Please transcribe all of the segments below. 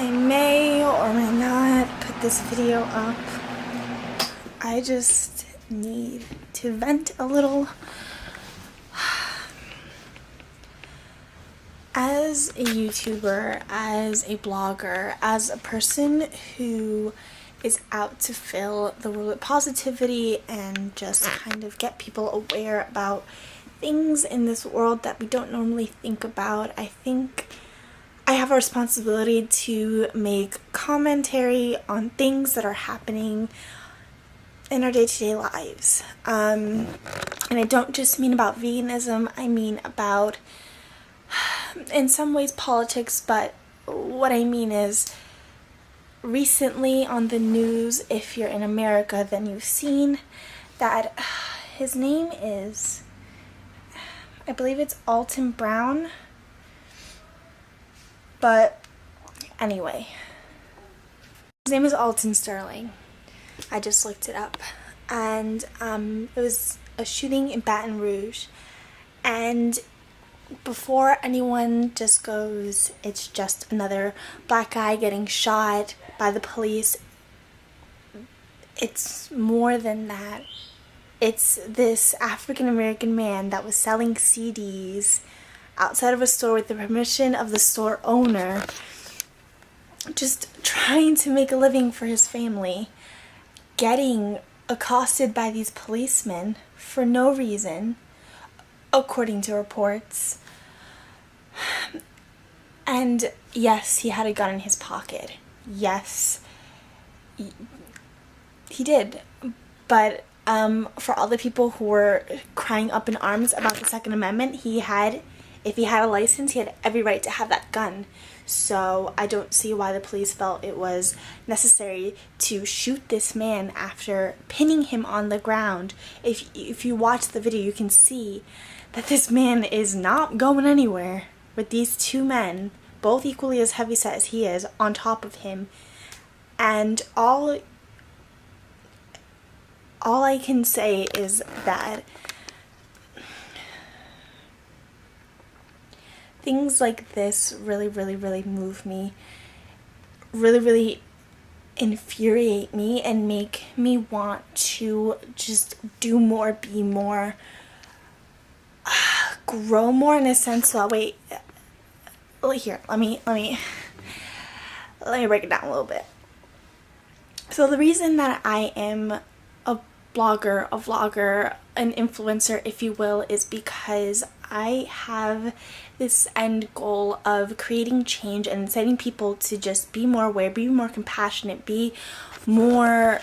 I may or may not put this video up. I just need to vent a little. As a YouTuber, as a blogger, as a person who is out to fill the world with positivity and just kind of get people aware about things in this world that we don't normally think about, I think I have a responsibility to make commentary on things that are happening in our day-to-day lives. And I don't just mean about veganism, I mean about, in some ways, politics, but what I mean is, recently on the news, if you're in America, then you've seen that his name is, I believe it's Alton Brown. But anyway, his name is Alton Sterling. I just looked it up, and it was a shooting in Baton Rouge. And before anyone just goes, it's just another black guy getting shot by the police, it's more than that. It's this African American man that was selling CDs outside of a store with the permission of the store owner, just trying to make a living for his family, getting accosted by these policemen for no reason, according to reports. And yes, he had a gun in his pocket. Yes, he did. But for all the people who were crying up in arms about the Second Amendment, if he had a license, he had every right to have that gun. So I don't see why the police felt it was necessary to shoot this man after pinning him on the ground. If you watch the video, you can see that this man is not going anywhere with these two men, both equally as heavyset as he is, on top of him. And all I can say is that things like this really, really, really move me, really, really infuriate me, and make me want to just do more, be more, grow more, in a sense. So wait, here, let me break it down a little bit. So the reason that I am a blogger, a vlogger, an influencer, if you will, is because I have this end goal of creating change and inciting people to just be more aware, be more compassionate, be more,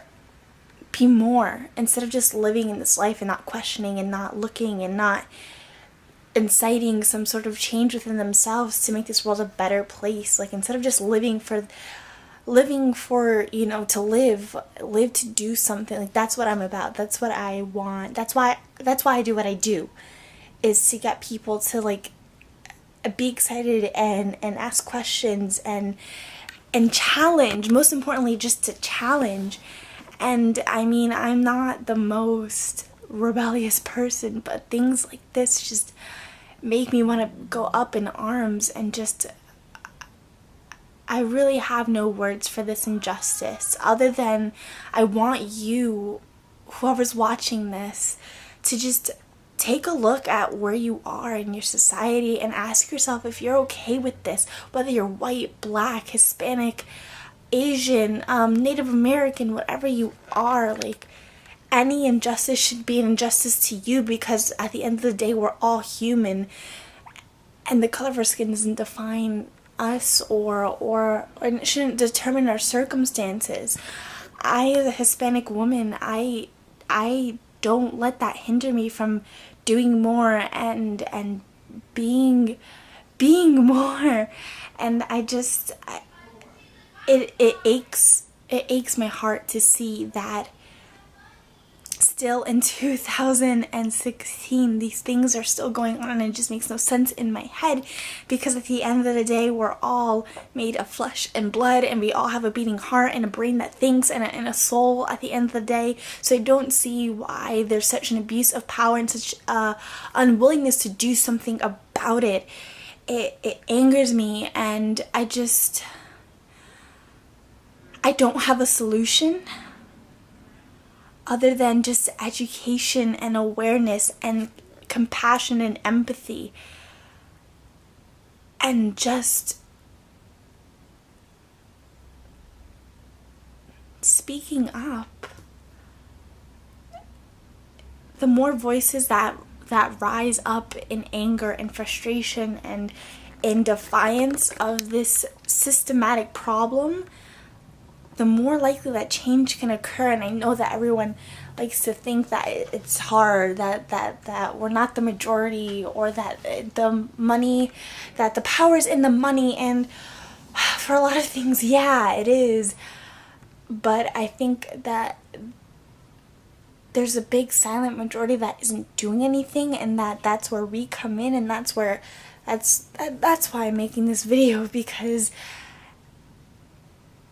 instead of just living in this life and not questioning and not looking and not inciting some sort of change within themselves to make this world a better place. Like, instead of just living for, to live to do something. Like, that's what I'm about. That's what I want. That's why I do what I do, is to get people to, like, be excited and ask questions and challenge. Most importantly, just to challenge. And I mean, I'm not the most rebellious person, but things like this just make me want to go up in arms and just, I really have no words for this injustice, other than I want you, whoever's watching this, to just take a look at where you are in your society and ask yourself if you're okay with this, whether you're white, black, Hispanic, Asian, Native American, whatever you are. Like, any injustice should be an injustice to you, because at the end of the day, we're all human, and the color of our skin doesn't define us or it shouldn't determine our circumstances. I, as a Hispanic woman, I don't let that hinder me from doing more and being more. And it aches my heart to see that still in 2016 these things are still going on, and it just makes no sense in my head, because at the end of the day, we're all made of flesh and blood, and we all have a beating heart and a brain that thinks, and a soul at the end of the day. So I don't see why there's such an abuse of power and such unwillingness to do something about it. It angers me, and I just I don't have a solution other than just education and awareness and compassion and empathy and just speaking up. The more voices that rise up in anger and frustration and in defiance of this systematic problem, the more likely that change can occur. And I know that everyone likes to think that it's hard, that we're not the majority, or that the money, that the power's in the money, and for a lot of things, yeah, it is. But I think that there's a big silent majority that isn't doing anything, and that's where we come in, and that's why I'm making this video, because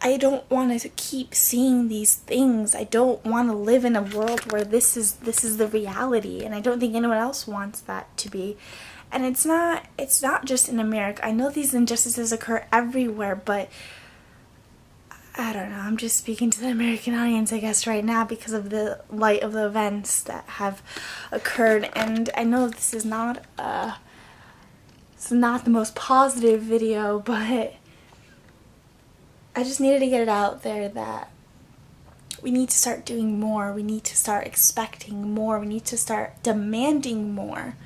I don't want to keep seeing these things. I don't want to live in a world where this is the reality, and I don't think anyone else wants that to be. And it's not just in America. I know these injustices occur everywhere, but I don't know, I'm just speaking to the American audience, I guess, right now because of the light of the events that have occurred. And I know this is not the most positive video, but I just needed to get it out there that we need to start doing more. We need to start expecting more. We need to start demanding more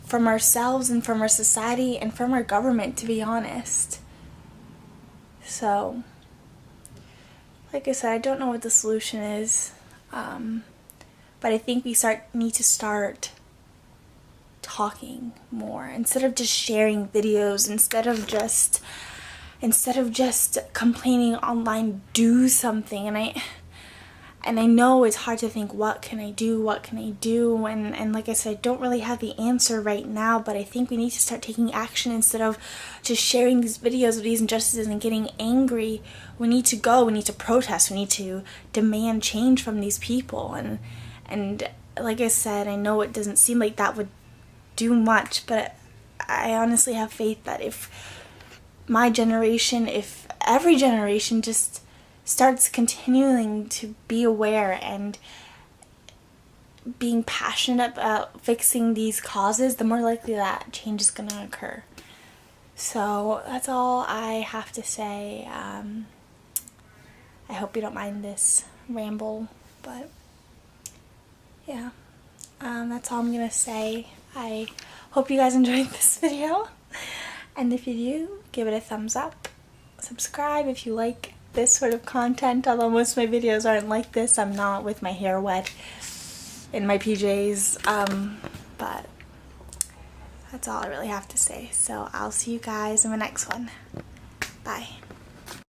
from ourselves and from our society and from our government, to be honest. So, like I said, I don't know what the solution is, but I think we need to start talking more instead of just sharing videos, instead of just complaining online. Do something. And I know it's hard to think, what can I do, and like I said, I don't really have the answer right now, but I think we need to start taking action instead of just sharing these videos of these injustices and getting angry. We need to protest, we need to demand change from these people, and like I said, I know it doesn't seem like that would do much, but I honestly have faith that if my generation, if every generation just starts continuing to be aware and being passionate about fixing these causes, the more likely that change is going to occur. So that's all I have to say. I hope you don't mind this ramble, but yeah, that's all I'm going to say. I hope you guys enjoyed this video, and if you do, give it a thumbs up. Subscribe if you like this sort of content, although most of my videos aren't like this. I'm not with my hair wet in my PJs, but that's all I really have to say. So I'll see you guys in the next one. Bye.